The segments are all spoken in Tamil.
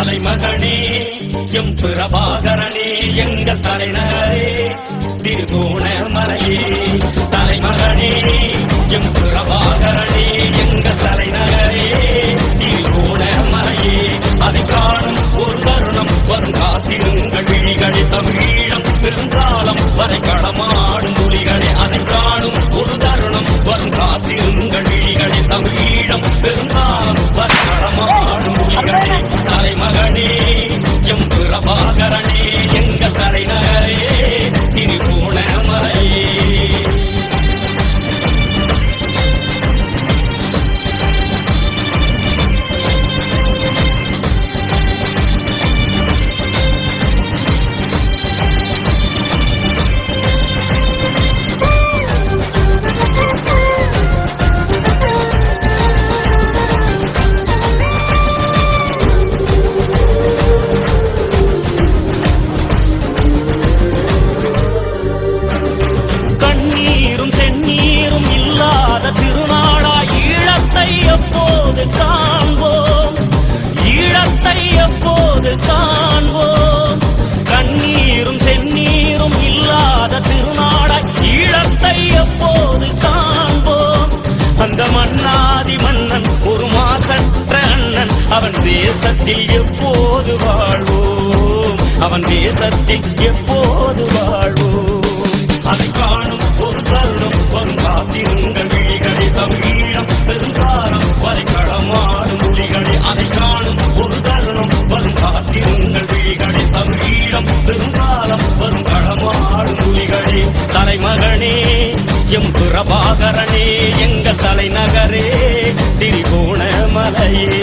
தலைமகனே எம் பிரபாகரனே எங்கள் தலைநகரே திருகோணமலையே. தலைமகனே எம் பிரபாகரனே எங்கள் தலைநகரே திருகோணமலையே. அதை காணும் ஒரு தருணம் வரும் காத்திருங்கள் விழிகளே. தமிழீழம் பெருங்காலம் வரை களமாடும் புலிகளே. அதை காணும் ஒரு தருணம் வரும் காத்திருங்கள் விழிகளே. தமிழீழம் பெருங்காலம் வரை களமாடும் புலிகளே. தலைமகனே எம் பிரபாகரனே எங்கள் தலைநகரே திருகோணமலையே. காண்போம் கண்ணீரும் செந்நீரும் இல்லாத திருநாடாய் ஈழத்தை எப்போது காண்போம். அந்த மன்னாதி மன்னன் ஒரு மாசற்ற அண்ணன் அவன் தேசத்தில் எப்போது வாழ்வோம். அவன் தேசத்தில் எப்போது வாழ்வோம். அதை காணும் ஒரு தருணம் வரும் காத்திருங்கள் விழிகளே. தமிழீழம் பெருங்காலம் வரை களமாடும் புலிகளே. அதை காணும் ஒரு தருணம் வரும் காத்திருங்கள் விழிகளே. தமிழீழம் பெருங்காலம் வரும் களமாடும் புலிகளே. தலைமகனே எம் பிரபாகரனே எங்கள் தலைநகரே திருகோணமலையே.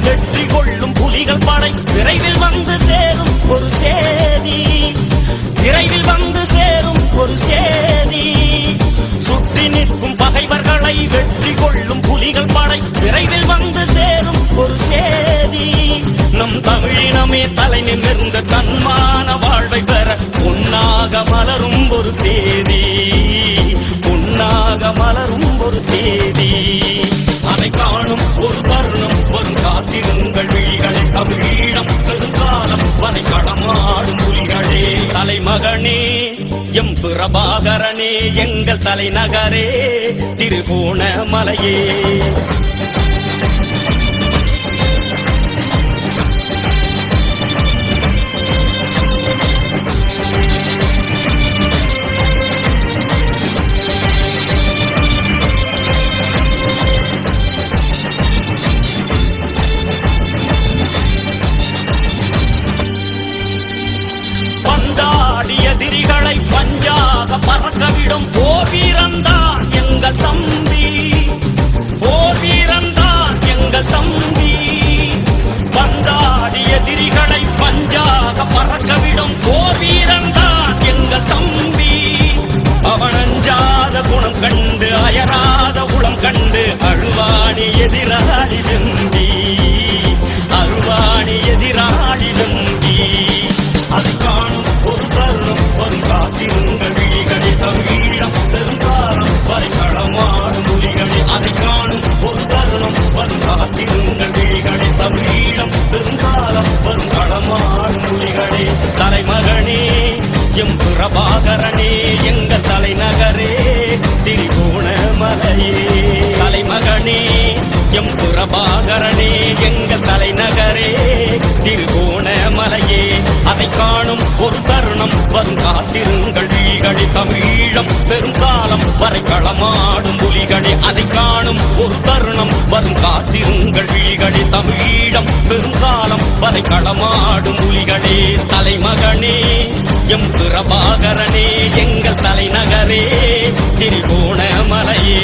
வெற்றி கொள்ளும் புலிகள் படை விரைவில் வந்து சேரும் ஒரு சேதி. விரைவில் வந்து சேரும் ஒரு சேதி. சுற்றி நிற்கும் பகைவர்களை வெற்றி கொள்ளும் புலிகள் படை விரைவில் வந்து சேரும் ஒரு சேதி. நம் தமிழினமே தலை நிமிர்ந்த தன்மான வாழ்வை பெற பொன்னாக மலரும் ஒரு தேதி. பொன்னாக மலரும் ஒரு தேதி. அதை காணும் ஒரு தருணம் வரும் காத்திருங்கள் விழிகளே. தமிழீழம் பெருங்காலம் வரை களமாடும் புலிகளே. தலைமகனே எம் பிரபாகரனே எங்கள் தலைநகரே திருகோணமலையே. எதிரிகளை பஞ்சாக பறக்கவிடும் போர் வீரன்தான் எங்கள் தம்பி. போர் வீரன்தான் எங்கள் தம்பி. பந்தாடி எதிரிகளை பஞ்சாக பறக்கவிடும் போர் வீரன்தான் எங்கள் தம்பி. அவன் அஞ்சாத குணம் கண்டு அயராத உளம் கண்டு அழுவாணி எதிராளி தம்பி. அழுவாணி எதிராளி தம்பி. அதை காணும் ஒரு தருணம் வரும் காத்திருங்கள் விழிகளே. தமிழீழம் பெருங்காலம் வரை களமாடும் புலிகளே. அதை காணும் ஒரு தருணம் வரும் காத்திருங்கள் விழிகளே. தமிழீழம் பெருங்காலம் வரும் களமாடும் புலிகளே. தலைமகனே எம் பிரபாகரனே எங்கள் தலைநகரே திருகோணமலையே. தலைமகனே எம் பிரபாகரனே எங்கள் தலைநகரே திருகோணமலையே. அதை காணும் ஒரு தருணம் வரும் காத்திருங்கள் விழிகளே. தமிழீழம் பெருங்காலம் வரை களமாடும் புலிகளே. அதை காணும் ஒரு தருணம் வரும் காத்திருங்கள் விழிகளே. தமிழீழம் பெருங்காலம் வரை களமாடும் புலிகளே. தலைமகனே எம் பிரபாகரனே எங்கள் தலைநகரே திரிகோணமலையே